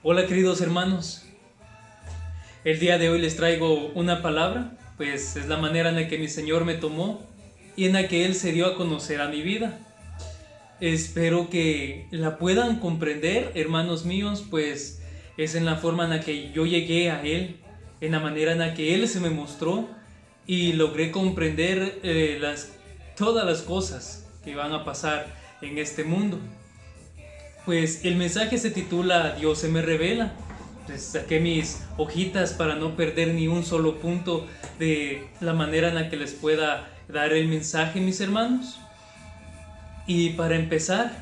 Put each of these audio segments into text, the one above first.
Hola queridos hermanos, el día de hoy les traigo una palabra, pues es la manera en la que mi Señor me tomó y en la que Él se dio a conocer a mi vida. Espero que la puedan comprender, hermanos míos, pues es en la forma en la que yo llegué a Él, en la manera en la que Él se me mostró y logré comprender todas las cosas que van a pasar en este mundo. Pues el mensaje se titula Dios se me revela. Pues saqué mis hojitas para no perder ni un solo punto de la manera en la que les pueda dar el mensaje, mis hermanos. Y para empezar,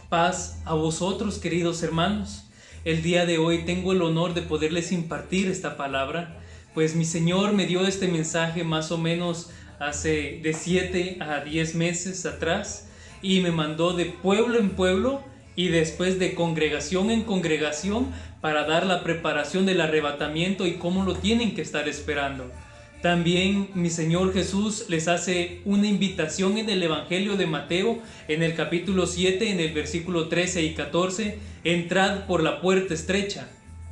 paz a vosotros, queridos hermanos. El día de hoy tengo el honor de poderles impartir esta palabra, pues mi Señor me dio este mensaje más o menos hace de 7 a 10 meses atrás y me mandó de pueblo en pueblo y después de congregación en congregación para dar la preparación del arrebatamiento y cómo lo tienen que estar esperando. También mi Señor Jesús les hace una invitación en el Evangelio de Mateo, en el capítulo 7, en el versículo 13 y 14, entrad por la puerta estrecha,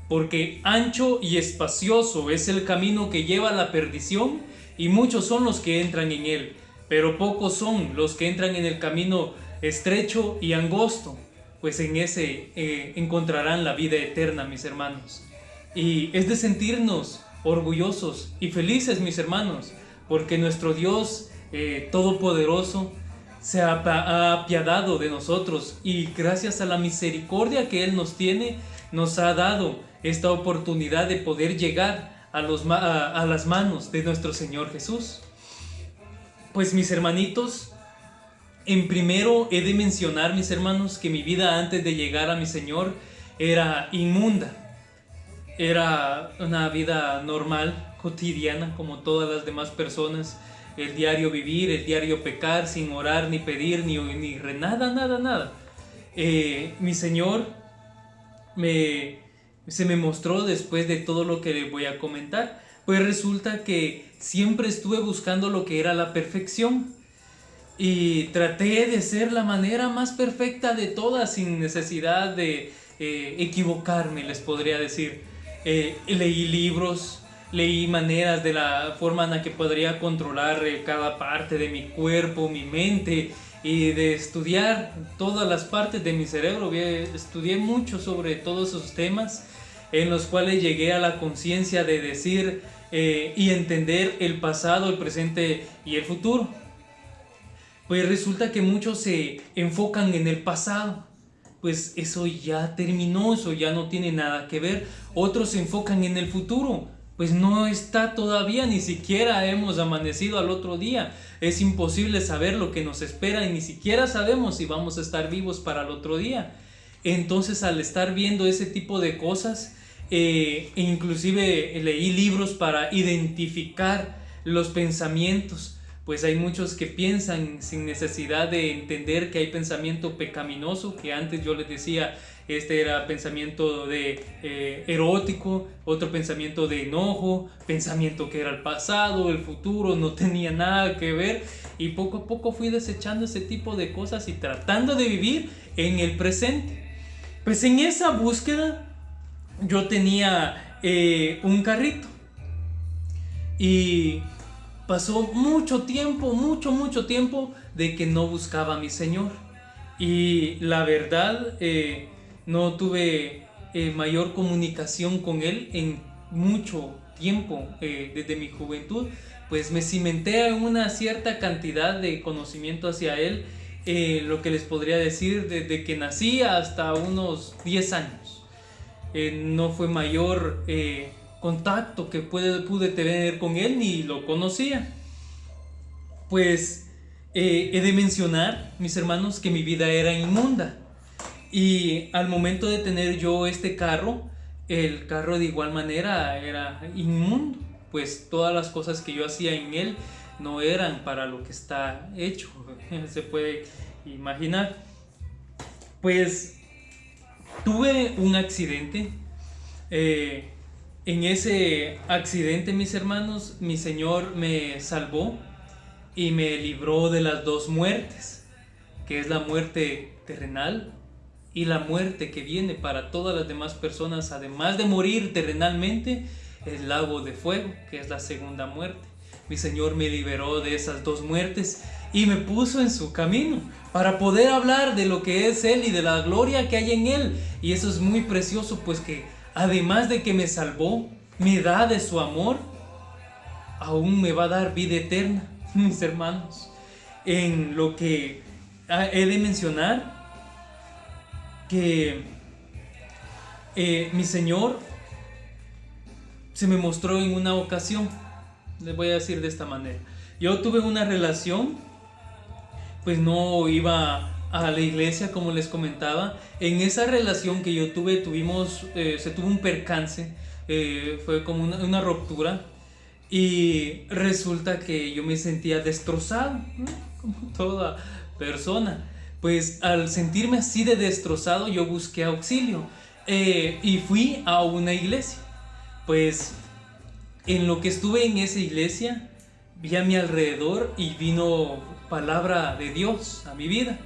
porque ancho y espacioso es el camino que lleva a la perdición, y muchos son los que entran en él, pero pocos son los que entran en el camino estrecho y angosto, pues en ese encontrarán la vida eterna, mis hermanos. Y es de sentirnos orgullosos y felices, mis hermanos, porque nuestro Dios todopoderoso se ha apiadado de nosotros y gracias a la misericordia que Él nos tiene, nos ha dado esta oportunidad de poder llegar a las manos de nuestro Señor Jesús. Pues mis hermanitos, en primero he de mencionar, mis hermanos, que mi vida antes de llegar a mi Señor era inmunda. Era una vida normal, cotidiana, como todas las demás personas. El diario vivir, el diario pecar, sin orar, ni pedir, ni nada. Mi Señor se me mostró después de todo lo que le voy a comentar. Pues resulta que siempre estuve buscando lo que era la perfección. Y traté de ser la manera más perfecta de todas, sin necesidad de equivocarme, les podría decir. Leí libros, leí maneras de la forma en la que podría controlar cada parte de mi cuerpo, mi mente, y de estudiar todas las partes de mi cerebro. Estudié mucho sobre todos esos temas en los cuales llegué a la conciencia de decir y entender el pasado, el presente y el futuro. Pues resulta que muchos se enfocan en el pasado, pues eso ya terminó, eso ya no tiene nada que ver. Otros se enfocan en el futuro, pues no está todavía, ni siquiera hemos amanecido al otro día. Es imposible saber lo que nos espera y ni siquiera sabemos si vamos a estar vivos para el otro día. Entonces, al estar viendo ese tipo de cosas, inclusive leí libros para identificar los pensamientos. Pues hay muchos que piensan sin necesidad de entender que hay pensamiento pecaminoso, que antes yo les decía, este era pensamiento de erótico, otro pensamiento de enojo, pensamiento que era el pasado, el futuro, no tenía nada que ver, y poco a poco fui desechando ese tipo de cosas y tratando de vivir en el presente. Pues en esa búsqueda yo tenía un carrito y pasó mucho tiempo de que no buscaba a mi Señor. Y la verdad, no tuve mayor comunicación con Él en mucho tiempo, desde mi juventud. Pues me cimenté en una cierta cantidad de conocimiento hacia Él, lo que les podría decir desde que nací hasta unos 10 años. No fue mayor contacto que pude tener con él, ni lo conocía. Pues he de mencionar, mis hermanos, que mi vida era inmunda. Y al momento de tener yo este carro, el carro de igual manera era inmundo. Pues todas las cosas que yo hacía en él no eran para lo que está hecho. Se puede imaginar. Pues tuve un accidente. En ese accidente, mis hermanos, mi Señor me salvó y me libró de las dos muertes, que es la muerte terrenal y la muerte que viene para todas las demás personas, además de morir terrenalmente, el lago de fuego, que es la segunda muerte. Mi Señor me liberó de esas dos muertes y me puso en su camino para poder hablar de lo que es Él y de la gloria que hay en Él. Y eso es muy precioso, pues que además de que me salvó, me da de su amor, aún me va a dar vida eterna, mis hermanos. En lo que he de mencionar, que mi Señor se me mostró en una ocasión. Les voy a decir de esta manera: yo tuve una relación, pues no iba a la iglesia, como les comentaba. En esa relación que yo tuve, se tuvo un percance, fue como una ruptura, y resulta que yo me sentía destrozado, ¿no? Como toda persona. Pues al sentirme así de destrozado, yo busqué auxilio, y fui a una iglesia. Pues en lo que estuve en esa iglesia, vi a mi alrededor y vino palabra de Dios a mi vida,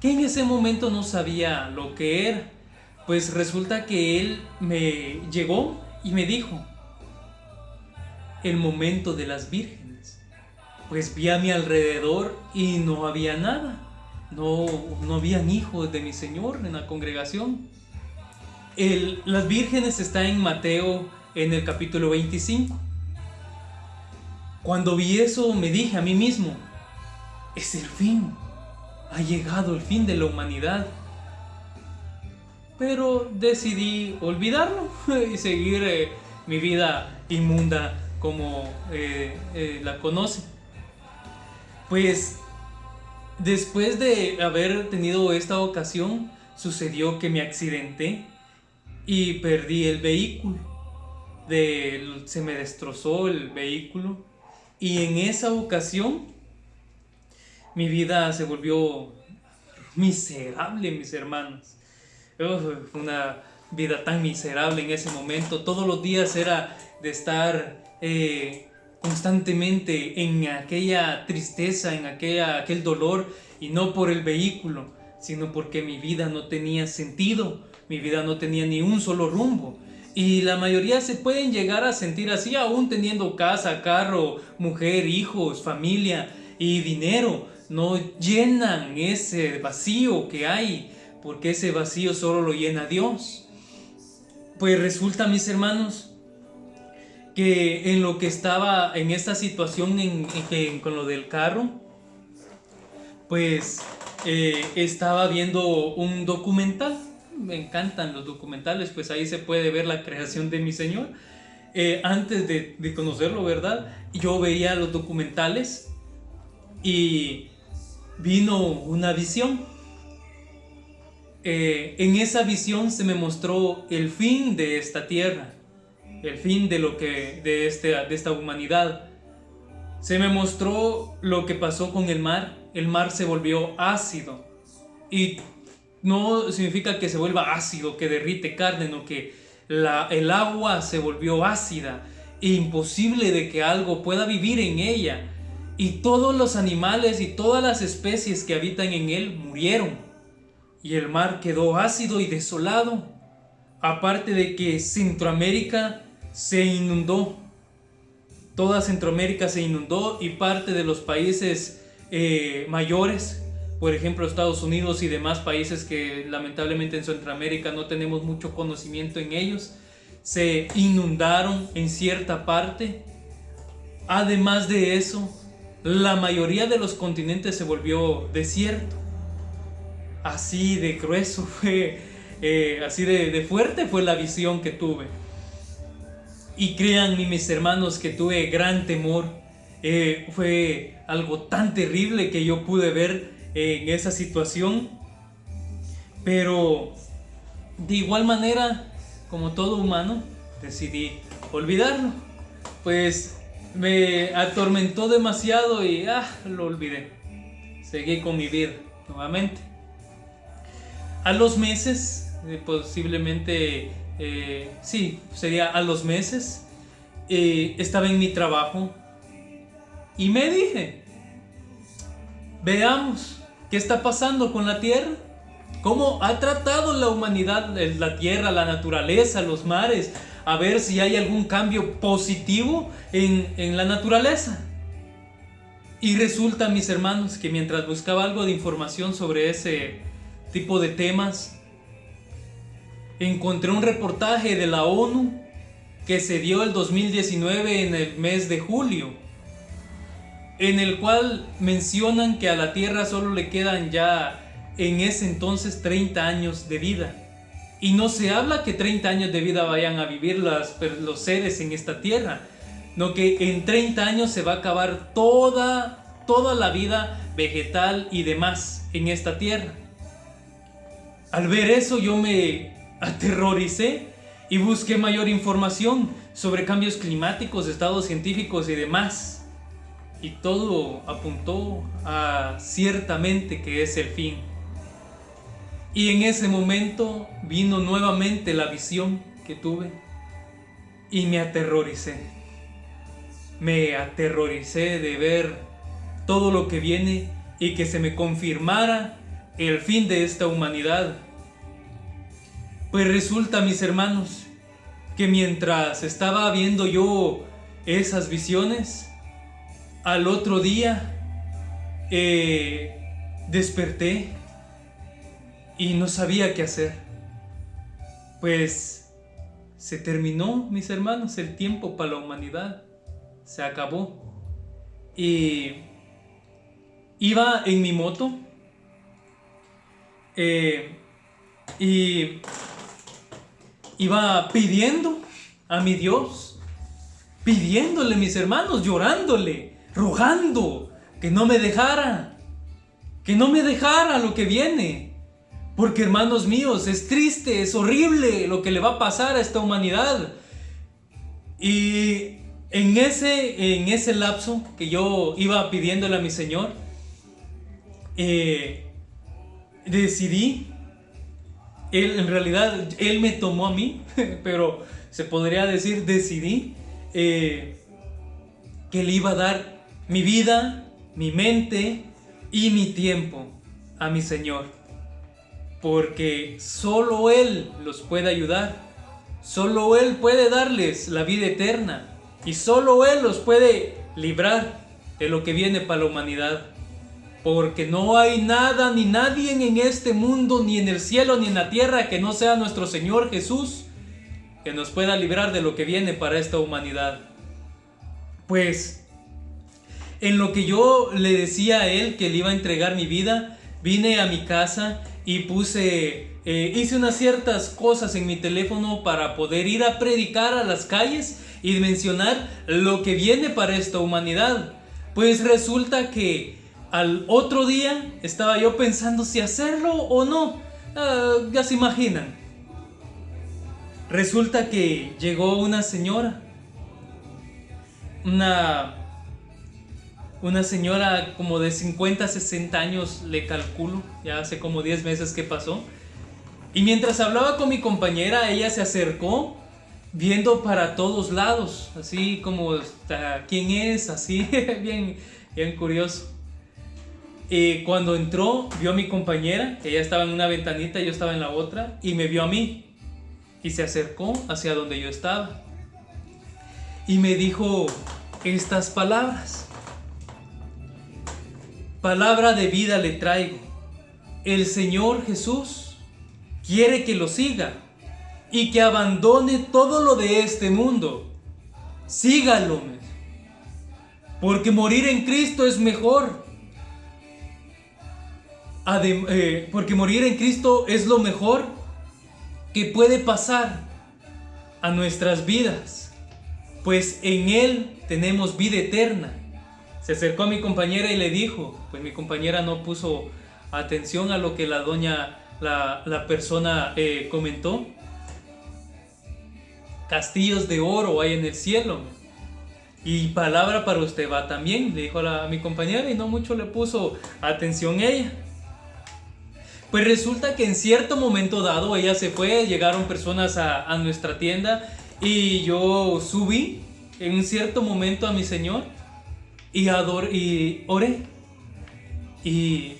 que en ese momento no sabía lo que era. Pues resulta que Él me llegó y me dijo: el momento de las vírgenes. Pues vi a mi alrededor y no había nada. No habían hijos de mi Señor en la congregación. Las vírgenes está en Mateo, en el capítulo 25. Cuando vi eso, me dije a mí mismo: es el fin, ha llegado el fin de la humanidad. Pero decidí olvidarlo y seguir mi vida inmunda como la conoce. Pues después de haber tenido esta ocasión, sucedió que me accidenté y perdí el vehículo. Se me destrozó el vehículo, y en esa ocasión mi vida se volvió miserable, mis hermanos. Fue una vida tan miserable en ese momento. Todos los días era de estar constantemente en aquella tristeza, en aquel dolor, y no por el vehículo, sino porque mi vida no tenía sentido, mi vida no tenía ni un solo rumbo. Y la mayoría se pueden llegar a sentir así, aún teniendo casa, carro, mujer, hijos, familia y dinero. No llenan ese vacío que hay, porque ese vacío solo lo llena Dios. Pues resulta, mis hermanos, que en lo que estaba en esta situación con lo del carro, pues estaba viendo un documental. Me encantan los documentales, pues ahí se puede ver la creación de mi Señor. Antes de conocerlo, ¿verdad? Yo veía los documentales y vino una visión. En esa visión se me mostró el fin de esta tierra, el fin de esta humanidad. Se me mostró lo que pasó con el mar. El mar se volvió ácido, y no significa que se vuelva ácido, que derrite carne, no, que el agua se volvió ácida e imposible de que algo pueda vivir en ella, y todos los animales y todas las especies que habitan en él murieron, y el mar quedó ácido y desolado. Aparte de que Centroamérica se inundó, toda Centroamérica se inundó, y parte de los países mayores, por ejemplo Estados Unidos y demás países que lamentablemente en Centroamérica no tenemos mucho conocimiento en ellos, se inundaron en cierta parte. Además de eso, la mayoría de los continentes se volvió desierto. Así de grueso fue, así de fuerte fue la visión que tuve. Y créanme, mis hermanos, que tuve gran temor. Fue algo tan terrible que yo pude ver en esa situación, pero de igual manera, como todo humano, decidí olvidarlo. Pues me atormentó demasiado y lo olvidé. Seguí con mi vida nuevamente. A los meses, posiblemente, sí, sería a los meses, estaba en mi trabajo y me dije: veamos qué está pasando con la tierra. cómo ha tratado la humanidad, la tierra, la naturaleza, los mares, a ver si hay algún cambio positivo en la naturaleza. Y resulta, mis hermanos, que mientras buscaba algo de información sobre ese tipo de temas, encontré un reportaje de la ONU que se dio el 2019 en el mes de julio, en el cual mencionan que a la Tierra solo le quedan ya en ese entonces 30 años de vida. Y no se habla que 30 años de vida vayan a vivir los seres en esta Tierra, no, que en 30 años se va a acabar toda la vida vegetal y demás en esta Tierra. Al ver eso yo me aterroricé y busqué mayor información sobre cambios climáticos, estados científicos y demás. Y todo apuntó a ciertamente que es el fin. Y en ese momento vino nuevamente la visión que tuve y me aterroricé. Me aterroricé de ver todo lo que viene y que se me confirmara el fin de esta humanidad. Pues resulta, mis hermanos, que mientras estaba viendo yo esas visiones, al otro día desperté y no sabía qué hacer. Pues se terminó, mis hermanos, el tiempo para la humanidad. Se acabó. Y iba en mi moto y iba pidiendo a mi Dios, pidiéndole, mis hermanos, llorándole, rogando que no me dejara lo que viene. Porque, hermanos míos, es triste, es horrible lo que le va a pasar a esta humanidad. Y en ese lapso que yo iba pidiéndole a mi Señor, decidí, en realidad Él me tomó a mí, pero se podría decir decidí que le iba a dar mi vida, mi mente y mi tiempo a mi Señor, porque solo Él los puede ayudar, solo Él puede darles la vida eterna y solo Él los puede librar de lo que viene para la humanidad. Porque no hay nada ni nadie en este mundo, ni en el cielo, ni en la tierra, que no sea nuestro Señor Jesús, que nos pueda librar de lo que viene para esta humanidad. Pues, en lo que yo le decía a Él que le iba a entregar mi vida, vine a mi casa y hice unas ciertas cosas en mi teléfono para poder ir a predicar a las calles y mencionar lo que viene para esta humanidad. Pues resulta que al otro día estaba yo pensando si hacerlo o no. Ya se imaginan. Resulta que llegó una señora. Una señora como de 50, 60 años, le calculo. Ya hace como 10 meses que pasó. Y mientras hablaba con mi compañera, ella se acercó viendo para todos lados. Así como, ¿quién es? Así, bien curioso. Cuando entró, vio a mi compañera, que ella estaba en una ventanita y yo estaba en la otra, y me vio a mí y se acercó hacia donde yo estaba y me dijo estas palabras: palabra de vida le traigo, el Señor Jesús quiere que lo siga y que abandone todo lo de este mundo. Sígalo, porque morir en Cristo es mejor. Porque morir en Cristo es lo mejor que puede pasar a nuestras vidas, pues en Él tenemos vida eterna. Se acercó a mi compañera y le dijo, pues mi compañera no puso atención a lo que la persona comentó. Castillos de oro hay en el cielo, y palabra para usted va también, le dijo a mi compañera, y no mucho le puso atención ella. Pues resulta que en cierto momento dado ella se fue, llegaron personas a nuestra tienda y yo subí en un cierto momento a mi Señor y oré y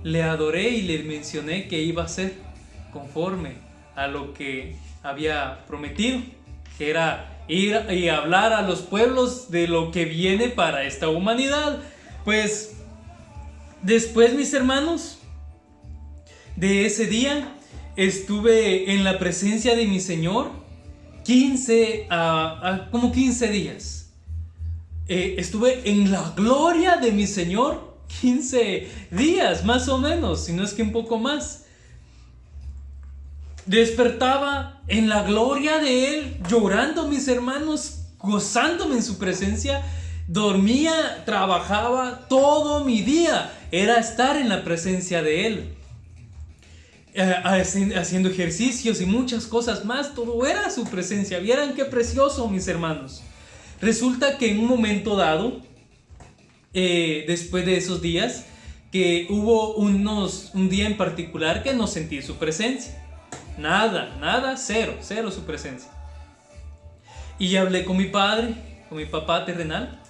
le adoré y le mencioné que iba a ser conforme a lo que había prometido, que era ir y hablar a los pueblos de lo que viene para esta humanidad. Pues después, mis hermanos, de ese día estuve en la presencia de mi Señor como 15 días. Estuve en la gloria de mi Señor 15 días, más o menos, si no es que un poco más. Despertaba en la gloria de Él, llorando, mis hermanos, gozándome en su presencia. Dormía, trabajaba, todo mi día era estar en la presencia de Él, haciendo ejercicios y muchas cosas más. Todo era su presencia. Vieran qué precioso, mis hermanos. Resulta que en un momento dado, después de esos días, que hubo un día en particular que no sentí su presencia. Nada, cero su presencia. Y hablé con mi padre, con mi papá terrenal,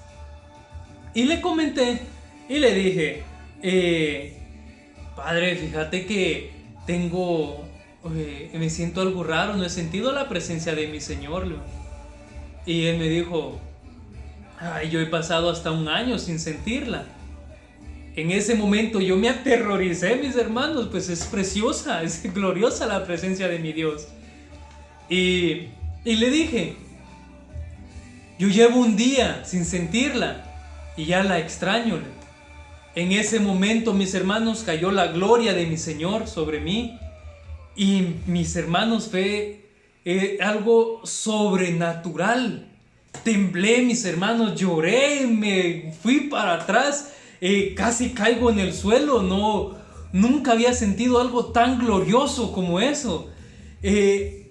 y le comenté, y le dije, padre, fíjate que me siento algo raro, no he sentido la presencia de mi Señor. Y él me dijo, ay, yo he pasado hasta un año sin sentirla. En ese momento yo me aterroricé, mis hermanos, pues es preciosa, es gloriosa la presencia de mi Dios. Y le dije, yo llevo un día sin sentirla y ya la extraño. En ese momento, mis hermanos, cayó la gloria de mi Señor sobre mí. Y mis hermanos, fue algo sobrenatural. Temblé, mis hermanos, lloré, me fui para atrás. Casi caigo en el suelo. Nunca había sentido algo tan glorioso como eso.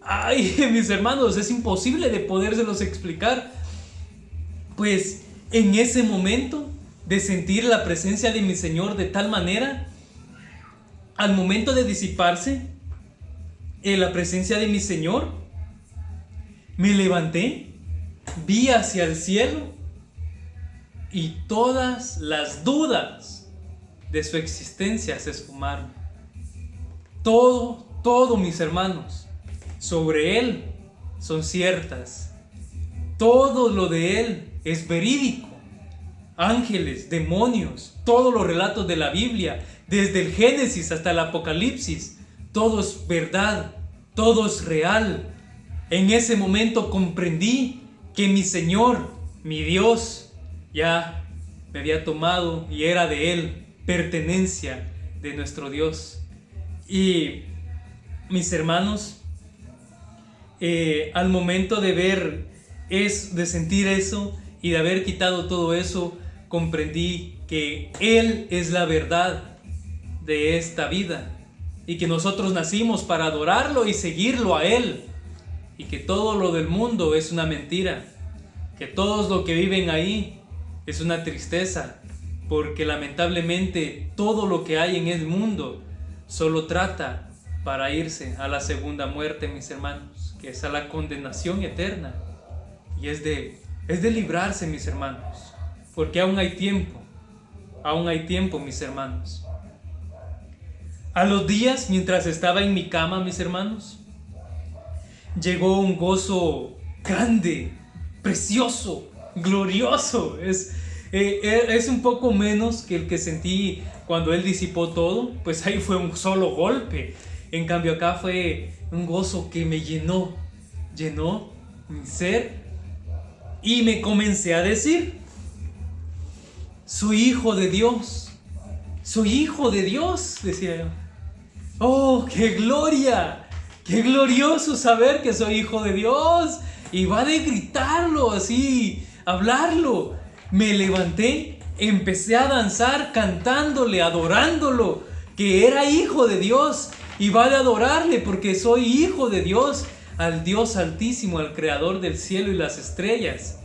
Ay, mis hermanos, es imposible de podérselos explicar. Pues en ese momento de sentir la presencia de mi Señor de tal manera, al momento de disiparse la presencia de mi Señor, me levanté, vi hacia el cielo, y todas las dudas de su existencia se esfumaron. Todo, mis hermanos, sobre Él son ciertas. Todo lo de Él es verídico. Ángeles, demonios, todos los relatos de la Biblia, desde el Génesis hasta el Apocalipsis, todo es verdad, todo es real. En ese momento comprendí que mi Señor, mi Dios, ya me había tomado y era de Él, pertenencia de nuestro Dios. Y mis hermanos, al momento de sentir eso y de haber quitado todo eso, comprendí que Él es la verdad de esta vida y que nosotros nacimos para adorarlo y seguirlo a Él, y que todo lo del mundo es una mentira, que todos los que viven ahí es una tristeza, porque lamentablemente todo lo que hay en el mundo solo trata para irse a la segunda muerte, mis hermanos, que es a la condenación eterna. Y es de librarse, mis hermanos, porque aún hay tiempo, mis hermanos. A los días, mientras estaba en mi cama, mis hermanos, llegó un gozo grande, precioso, glorioso. Es un poco menos que el que sentí cuando Él disipó todo, pues ahí fue un solo golpe. En cambio acá fue un gozo que me llenó mi ser, y me comencé a decir, soy hijo de Dios, decía yo. Oh, qué gloria, qué glorioso saber que soy hijo de Dios. Y va de gritarlo así, hablarlo. Me levanté, empecé a danzar cantándole, adorándolo, que era hijo de Dios, y va de adorarle porque soy hijo de Dios, al Dios altísimo, al creador del cielo y las estrellas,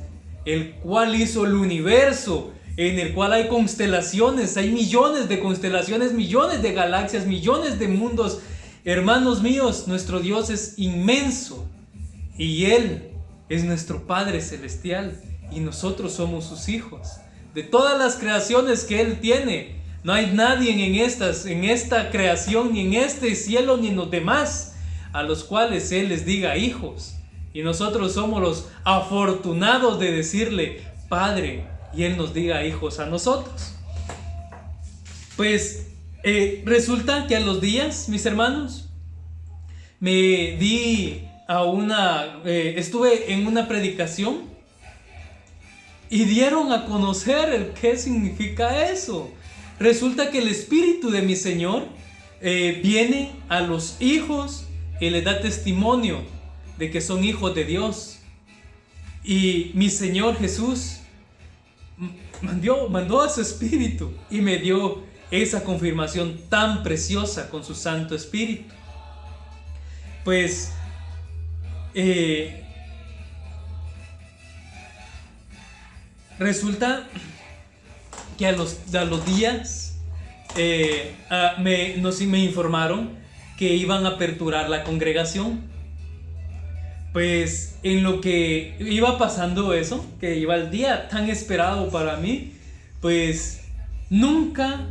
el cual hizo el universo, en el cual hay constelaciones, hay millones de constelaciones, millones de galaxias, millones de mundos. Hermanos míos, nuestro Dios es inmenso y Él es nuestro Padre Celestial y nosotros somos sus hijos. De todas las creaciones que Él tiene, No hay nadie en esta creación, ni en este cielo, ni en los demás, a los cuales Él les diga hijos. Y nosotros somos los afortunados de decirle Padre, y Él nos diga hijos a nosotros. Pues resulta que a los días, mis hermanos, me di a estuve en una predicación y dieron a conocer qué significa eso. Resulta que el Espíritu de mi Señor viene a los hijos y les da testimonio de que son hijos de Dios. Y mi Señor Jesús mandó a su Espíritu y me dio esa confirmación tan preciosa con su Santo Espíritu. Pues resulta que a los días me informaron que iban a aperturar la congregación. Pues en lo que iba pasando eso, que iba el día tan esperado para mí, pues nunca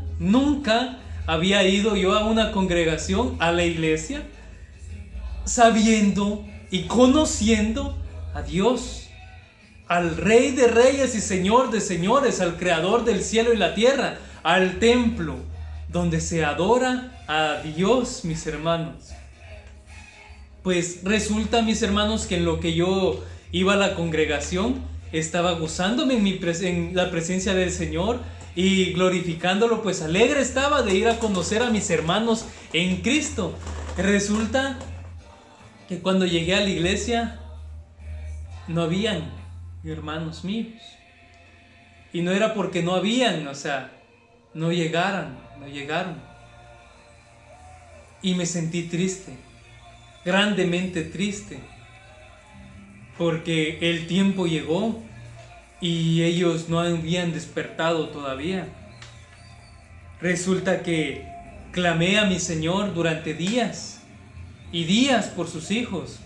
había ido yo a una congregación, a la iglesia, sabiendo y conociendo a Dios, al Rey de Reyes y Señor de Señores, al Creador del cielo y la tierra, al templo donde se adora a Dios, mis hermanos. Pues resulta, mis hermanos, que en lo que yo iba a la congregación, estaba gozándome en la presencia del Señor y glorificándolo, pues alegre estaba de ir a conocer a mis hermanos en Cristo. Resulta que cuando llegué a la iglesia no habían hermanos míos, y no era porque no habían, o sea, no llegaron, y me sentí triste, grandemente triste, porque el tiempo llegó y ellos no habían despertado todavía. Resulta que clamé a mi Señor durante días y días por sus hijos.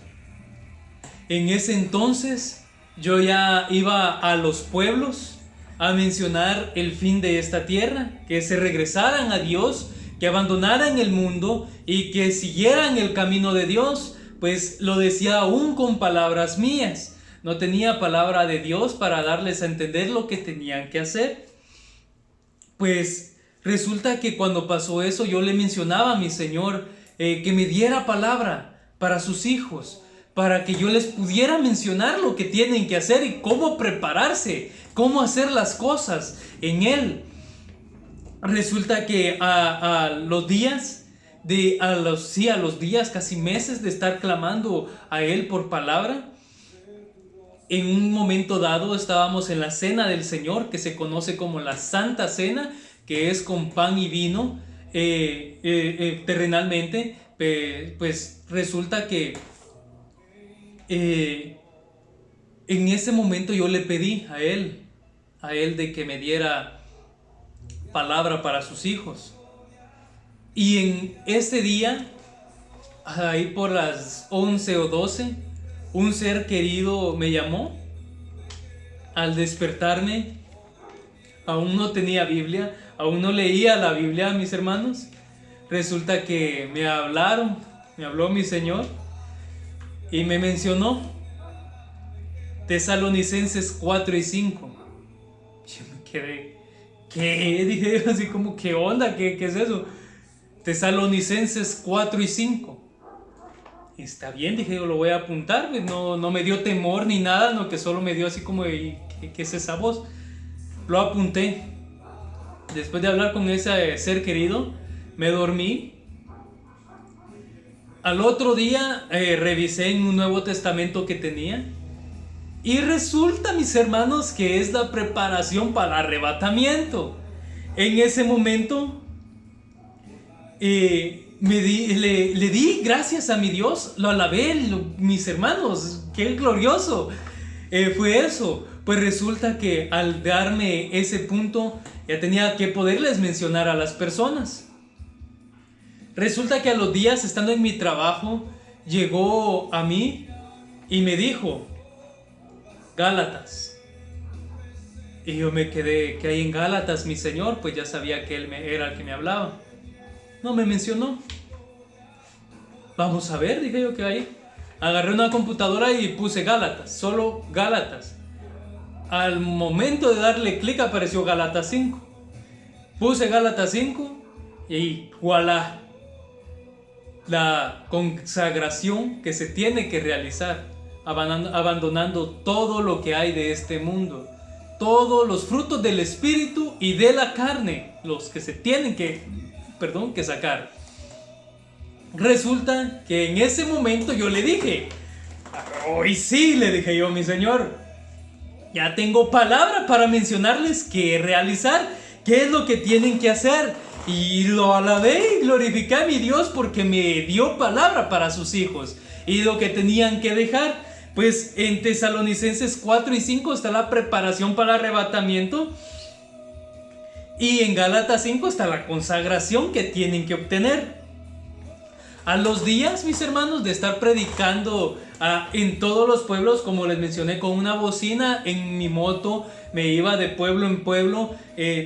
En ese entonces yo ya iba a los pueblos a mencionar el fin de esta tierra, que se regresaran a Dios, que abandonaran el mundo y que siguieran el camino de Dios. Pues lo decía aún con palabras mías, no tenía palabra de Dios para darles a entender lo que tenían que hacer. Pues resulta que cuando pasó eso, yo le mencionaba a mi Señor que me diera palabra para sus hijos, para que yo les pudiera mencionar lo que tienen que hacer y cómo prepararse, cómo hacer las cosas en Él. Resulta que a los días, casi meses de estar clamando a Él por palabra, en un momento dado estábamos en la cena del Señor, que se conoce como la Santa Cena, que es con pan y vino terrenalmente. Pues resulta que en ese momento yo le pedí a él de que me diera palabra para sus hijos. Y en ese día, ahí por las 11 o 12, un ser querido me llamó. Al despertarme, aún no tenía Biblia, aún no leía la Biblia, mis hermanos. Resulta que me habló mi Señor y me mencionó Tesalonicenses 4 y 5. Yo me quedé, ¿qué? Dije así como, ¿qué onda? ¿Qué es eso? Tesalonicenses 4 y 5. Está bien, dije yo, lo voy a apuntar. No me dio temor ni nada, no, que solo me dio así como, ¿qué es esa voz? Lo apunté. Después de hablar con ese ser querido, me dormí. Al otro día revisé en un Nuevo Testamento que tenía, y resulta, mis hermanos, que es la preparación para el arrebatamiento. En ese momento le di gracias a mi Dios, lo alabé, mis hermanos, qué glorioso fue eso. Pues resulta que al darme ese punto ya tenía que poderles mencionar a las personas. Resulta que a los días, estando en mi trabajo, llegó a mí y me dijo: Gálatas. Y yo me quedé, ¿qué hay en Gálatas, mi Señor? Pues ya sabía que era el que me hablaba. No me mencionó. Vamos a ver, dije yo, ¿qué hay? Agarré una computadora y puse Gálatas, solo Gálatas. Al momento de darle clic apareció Gálatas 5. Puse Gálatas 5 y voilà, la consagración que se tiene que realizar, abandonando todo lo que hay de este mundo, todos los frutos del espíritu y de la carne, los que se tienen que sacar. Resulta que en ese momento yo le dije, hoy sí, le dije yo, mi Señor, ya tengo palabra para mencionarles qué realizar, qué es lo que tienen que hacer. Y lo alabé y glorifiqué a mi Dios porque me dio palabra para sus hijos. Y lo que tenían que dejar, pues en Tesalonicenses 4 y 5 está la preparación para el arrebatamiento. Y en Gálatas 5 está la consagración que tienen que obtener. A los días, mis hermanos, de estar predicando en todos los pueblos, como les mencioné, con una bocina en mi moto, me iba de pueblo en pueblo.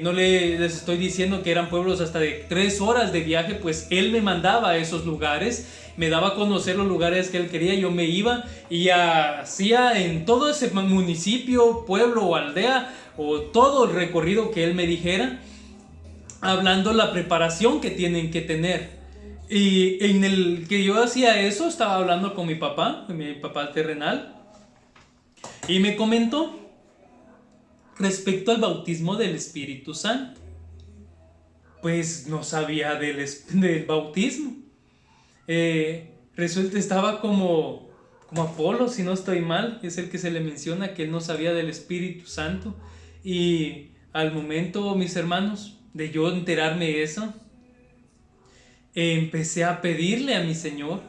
No les estoy diciendo que eran pueblos hasta de 3 horas de viaje, pues él me mandaba a esos lugares, me daba a conocer los lugares que él quería. Yo me iba y hacía en todo ese municipio, pueblo o aldea, o todo el recorrido que él me dijera, hablando la preparación que tienen que tener. Y en el que yo hacía eso, estaba hablando con mi papá terrenal, y me comentó respecto al bautismo del Espíritu Santo. Pues no sabía del bautismo. Resulta, estaba como Apolo, si no estoy mal, es el que se le menciona que él no sabía del Espíritu Santo. Y al momento, mis hermanos, de yo enterarme de eso, empecé a pedirle a mi Señor,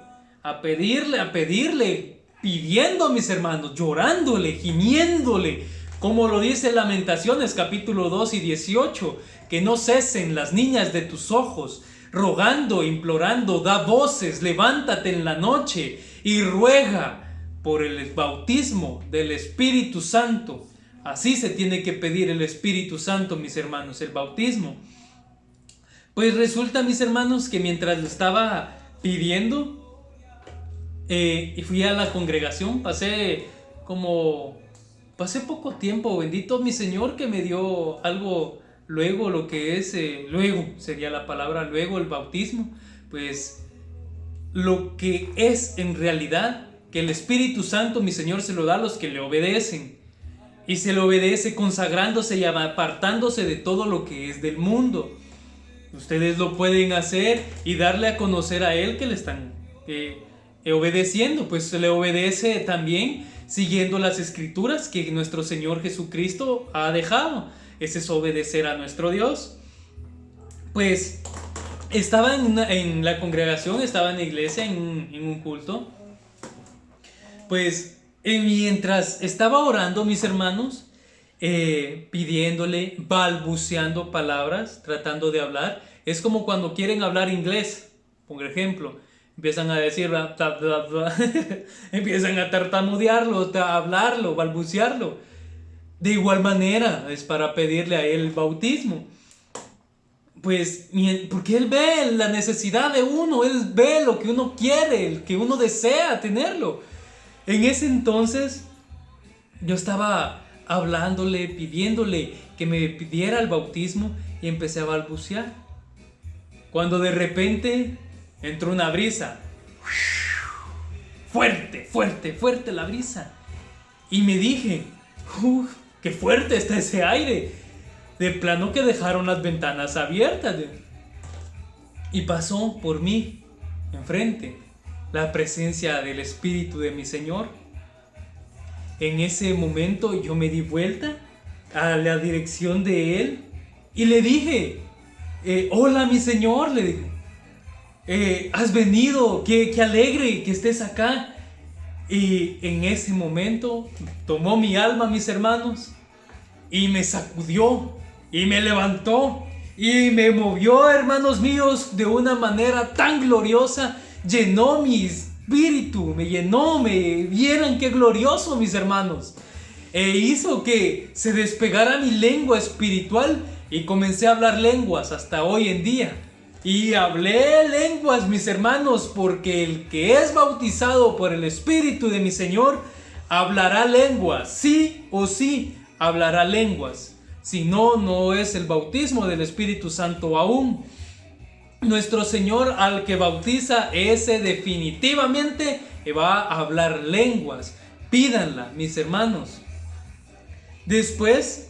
a pedirle, pidiendo a mis hermanos, llorándole, gimiéndole, como lo dice Lamentaciones capítulo 2 y 18, que no cesen las niñas de tus ojos, rogando, implorando, da voces, levántate en la noche y ruega por el bautismo del Espíritu Santo. Así se tiene que pedir el Espíritu Santo, mis hermanos, el bautismo. Pues resulta, mis hermanos, que mientras lo estaba pidiendo y fui a la congregación, pasé poco tiempo, bendito mi Señor, que me dio algo luego, lo que es, luego sería la palabra, luego el bautismo, pues lo que es en realidad, que el Espíritu Santo, mi Señor, se lo da a los que le obedecen, y se le obedece consagrándose y apartándose de todo lo que es del mundo. Ustedes lo pueden hacer y darle a conocer a Él que le están obedeciendo, pues se le obedece también siguiendo las escrituras que nuestro Señor Jesucristo ha dejado. Ese es obedecer a nuestro Dios. Pues estaba en la congregación, estaba en la iglesia, en un culto. Pues mientras estaba orando, mis hermanos, pidiéndole, balbuceando palabras, tratando de hablar. Es como cuando quieren hablar inglés, por ejemplo, empiezan a decir bla, bla, bla, bla. Empiezan a tartamudearlo, a hablarlo, balbucearlo. De igual manera es para pedirle a él el bautismo, pues porque él ve la necesidad de uno, él ve lo que uno quiere, el que uno desea tenerlo. En ese entonces yo estaba hablándole, pidiéndole que me pidiera el bautismo, y empecé a balbucear, cuando de repente entró una brisa, fuerte, fuerte, fuerte la brisa, y me dije, qué fuerte está ese aire, de plano que dejaron las ventanas abiertas, y pasó por mí, enfrente, la presencia del Espíritu de mi Señor. En ese momento yo me di vuelta a la dirección de Él y le dije, hola mi Señor, le dije, has venido, qué alegre que estés acá. Y en ese momento tomó mi alma, mis hermanos, y me sacudió y me levantó y me movió, hermanos míos, de una manera tan gloriosa. Llenó mi espíritu, me llenó, vieran qué glorioso, mis hermanos. e hizo que se despegara mi lengua espiritual y comencé a hablar lenguas hasta hoy en día. Y hablé lenguas, mis hermanos, porque el que es bautizado por el Espíritu de mi Señor hablará lenguas, sí o sí hablará lenguas. Si no, no es el bautismo del Espíritu Santo aún. Nuestro Señor al que bautiza, ese definitivamente va a hablar lenguas. Pídanla, mis hermanos. Después,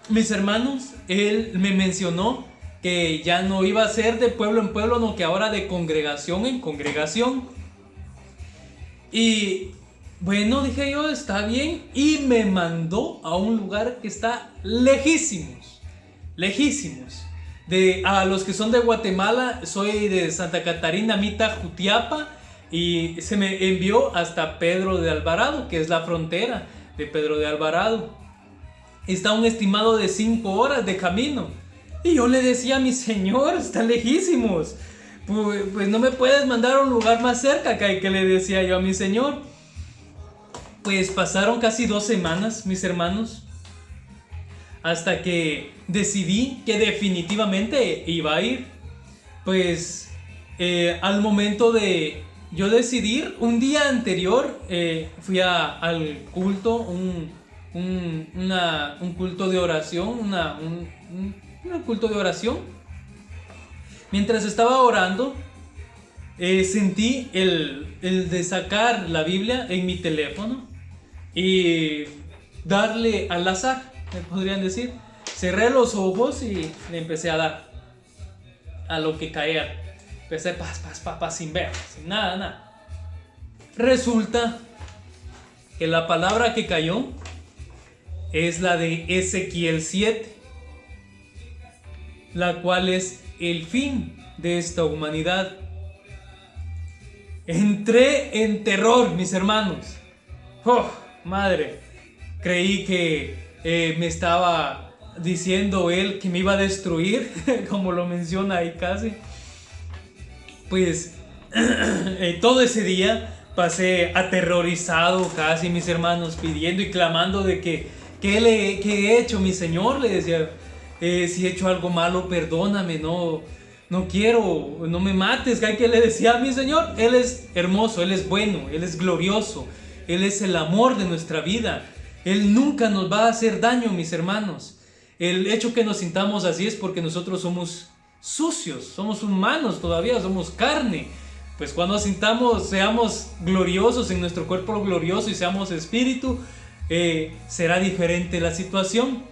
mis hermanos, Él me mencionó que ya no iba a ser de pueblo en pueblo, no, que ahora de congregación en congregación. Y bueno, dije yo, está bien. Y me mandó a un lugar que está lejísimos. Lejísimos. A los que son de Guatemala, soy de Santa Catarina, Mita, Jutiapa. Y se me envió hasta Pedro de Alvarado, que es la frontera de Pedro de Alvarado. Está un estimado de 5 horas de camino. Y yo le decía a mi Señor, está lejísimos. Pues no me puedes mandar a un lugar más cerca, que le decía yo a mi Señor. Pues pasaron casi 2 semanas, mis hermanos, hasta que decidí que definitivamente iba a ir. Pues al momento de yo decidir, un día anterior fui al culto, un culto de oración, un culto de oración. Mientras estaba orando, sentí el de sacar la Biblia en mi teléfono y darle al azar, me podrían decir. Cerré los ojos y le empecé a dar a lo que caía. Empecé sin ver, sin nada. Resulta que la palabra que cayó es la de Ezequiel 7, la cual es el fin de esta humanidad. Entré en terror, mis hermanos. Oh, madre, creí que me estaba diciendo él que me iba a destruir, como lo menciona ahí casi. Pues todo ese día pasé aterrorizado casi, mis hermanos, pidiendo y clamando de ¿qué he hecho, mi Señor? Le decía, si he hecho algo malo, perdóname, no quiero, no me mates. Que le decía a mi Señor, Él es hermoso, Él es bueno, Él es glorioso, Él es el amor de nuestra vida. Él nunca nos va a hacer daño, mis hermanos. El hecho que nos sintamos así es porque nosotros somos sucios, somos humanos todavía, somos carne. Pues cuando seamos gloriosos en nuestro cuerpo glorioso y seamos espíritu, será diferente la situación.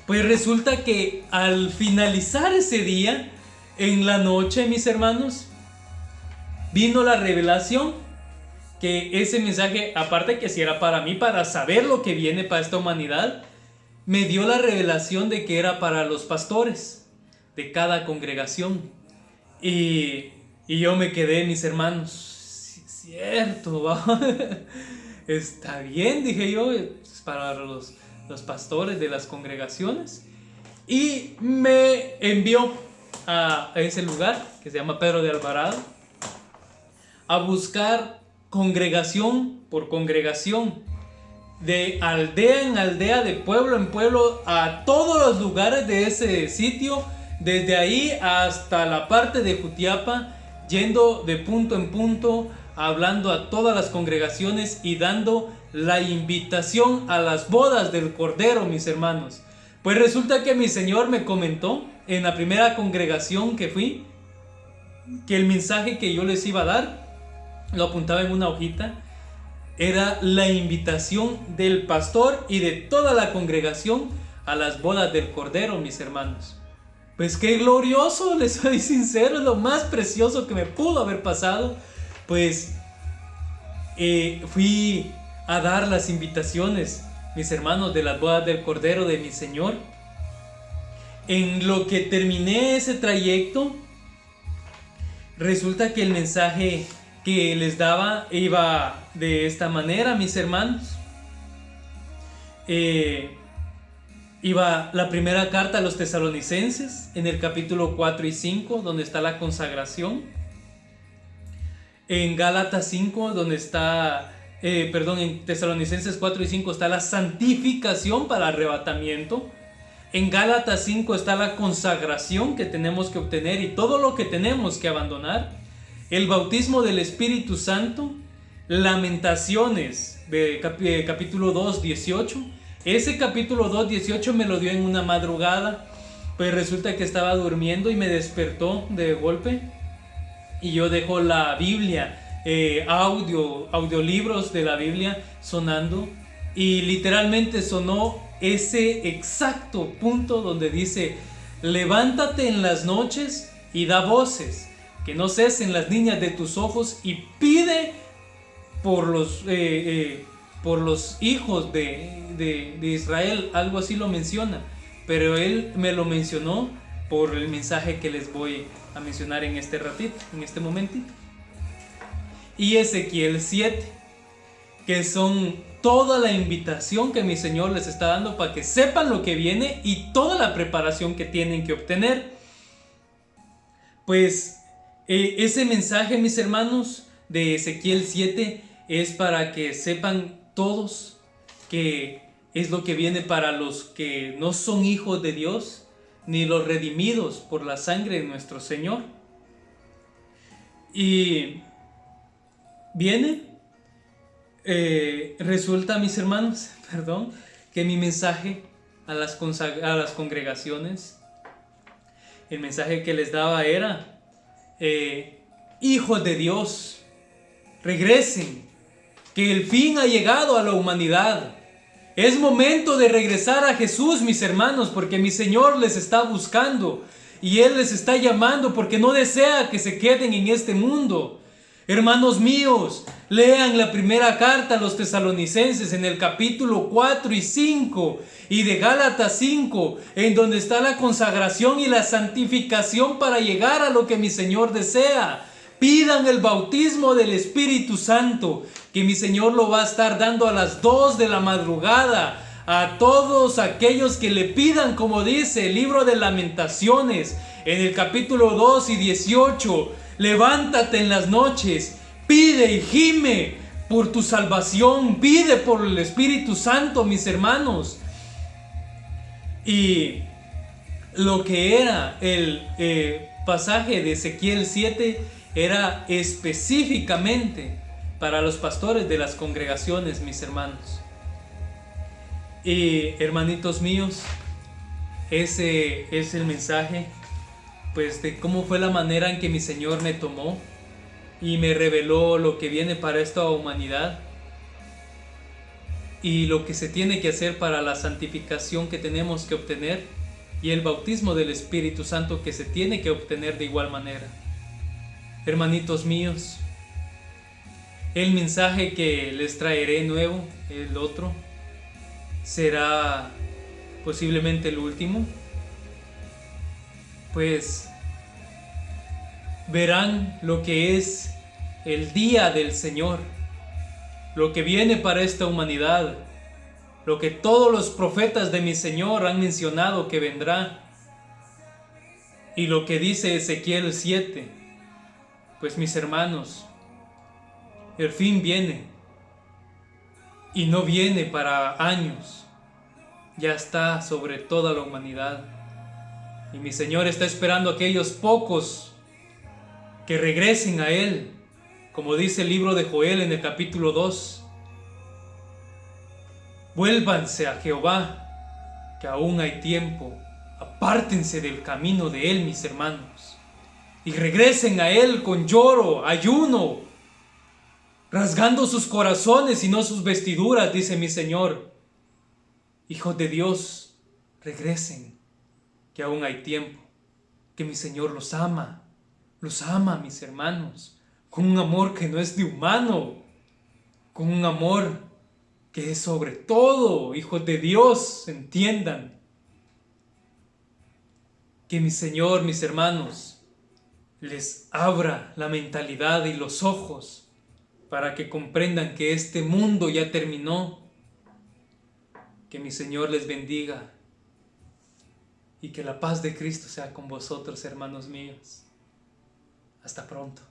Pues resulta que al finalizar ese día, en la noche, mis hermanos, vino la revelación que ese mensaje, aparte que si era para mí, para saber lo que viene para esta humanidad, me dio la revelación de que era para los pastores de cada congregación. Y yo me quedé, mis hermanos, cierto, ¿va? Está bien, dije yo, es para los pastores de las congregaciones. Y me envió a ese lugar que se llama Pedro de Alvarado a buscar congregación por congregación, de aldea en aldea, de pueblo en pueblo, a todos los lugares de ese sitio, desde ahí hasta la parte de Jutiapa, yendo de punto en punto, hablando a todas las congregaciones y dando la invitación a las bodas del Cordero, mis hermanos. Pues resulta que mi Señor me comentó en la primera congregación que fui, que el mensaje que yo les iba a dar, lo apuntaba en una hojita, era la invitación del pastor y de toda la congregación a las bodas del Cordero, mis hermanos. Pues qué glorioso, les soy sincero, es lo más precioso que me pudo haber pasado. Pues fui a dar las invitaciones, mis hermanos, de las bodas del Cordero de mi Señor. En lo que terminé ese trayecto, resulta que el mensaje que les daba iba de esta manera, mis hermanos. Iba la primera carta a los tesalonicenses, en el capítulo 4 y 5, donde está la consagración. En Gálatas 5, donde está en Tesalonicenses 4 y 5 está la santificación para arrebatamiento. En Gálatas 5 está la consagración que tenemos que obtener y todo lo que tenemos que abandonar. El bautismo del Espíritu Santo. Lamentaciones, capítulo 2, 18. Ese capítulo 2, 18 me lo dio en una madrugada. Pues resulta que estaba durmiendo y me despertó de golpe. Y yo dejo la Biblia, audiolibros de la Biblia sonando. Y literalmente sonó ese exacto punto donde dice: levántate en las noches y da voces, que no cesen las niñas de tus ojos, y pide por los hijos de Israel. Algo así lo menciona, pero él me lo mencionó por el mensaje que les voy a mencionar en este ratito, en este momentito. Y Ezequiel 7, que son toda la invitación que mi Señor les está dando para que sepan lo que viene y toda la preparación que tienen que obtener. Pues ese mensaje, mis hermanos, de Ezequiel 7 es para que sepan todos que es lo que viene para los que no son hijos de Dios, ni los redimidos por la sangre de nuestro Señor. Y viene, resulta, mis hermanos, que mi mensaje a las congregaciones, el mensaje que les daba era: hijos de Dios, regresen, que el fin ha llegado a la humanidad. Es momento de regresar a Jesús, mis hermanos, porque mi Señor les está buscando y Él les está llamando porque no desea que se queden en este mundo. Hermanos míos, lean la primera carta a los tesalonicenses en el capítulo 4 y 5 y de Gálatas 5, en donde está la consagración y la santificación para llegar a lo que mi Señor desea. Pidan el bautismo del Espíritu Santo, que mi Señor lo va a estar dando a las 2 de la madrugada a todos aquellos que le pidan, como dice el libro de Lamentaciones en el capítulo 2 y 18. Levántate en las noches, pide y gime por tu salvación, pide por el Espíritu Santo, mis hermanos. Y lo que era el pasaje de Ezequiel 7 era específicamente para los pastores de las congregaciones, mis hermanos. Y hermanitos míos, ese es el mensaje, pues, de cómo fue la manera en que mi Señor me tomó y me reveló lo que viene para esta humanidad y lo que se tiene que hacer para la santificación que tenemos que obtener y el bautismo del Espíritu Santo que se tiene que obtener de igual manera. Hermanitos míos, el mensaje que les traeré nuevo, el otro, será posiblemente el último. Pues verán lo que es el día del Señor, lo que viene para esta humanidad, lo que todos los profetas de mi Señor han mencionado que vendrá, y lo que dice Ezequiel 7. Pues, mis hermanos, el fin viene, y no viene para años, ya está sobre toda la humanidad. Y mi Señor está esperando a aquellos pocos que regresen a Él, como dice el libro de Joel en el capítulo 2. Vuélvanse a Jehová, que aún hay tiempo. Apártense del camino de Él, mis hermanos, y regresen a Él con lloro, ayuno, rasgando sus corazones y no sus vestiduras, dice mi Señor. Hijos de Dios, regresen, que aún hay tiempo, que mi Señor los ama, mis hermanos, con un amor que no es de humano, con un amor que es sobre todo. Hijos de Dios, entiendan que mi Señor, mis hermanos, les abra la mentalidad y los ojos para que comprendan que este mundo ya terminó. Que mi Señor les bendiga y que la paz de Cristo sea con vosotros, hermanos míos. Hasta pronto.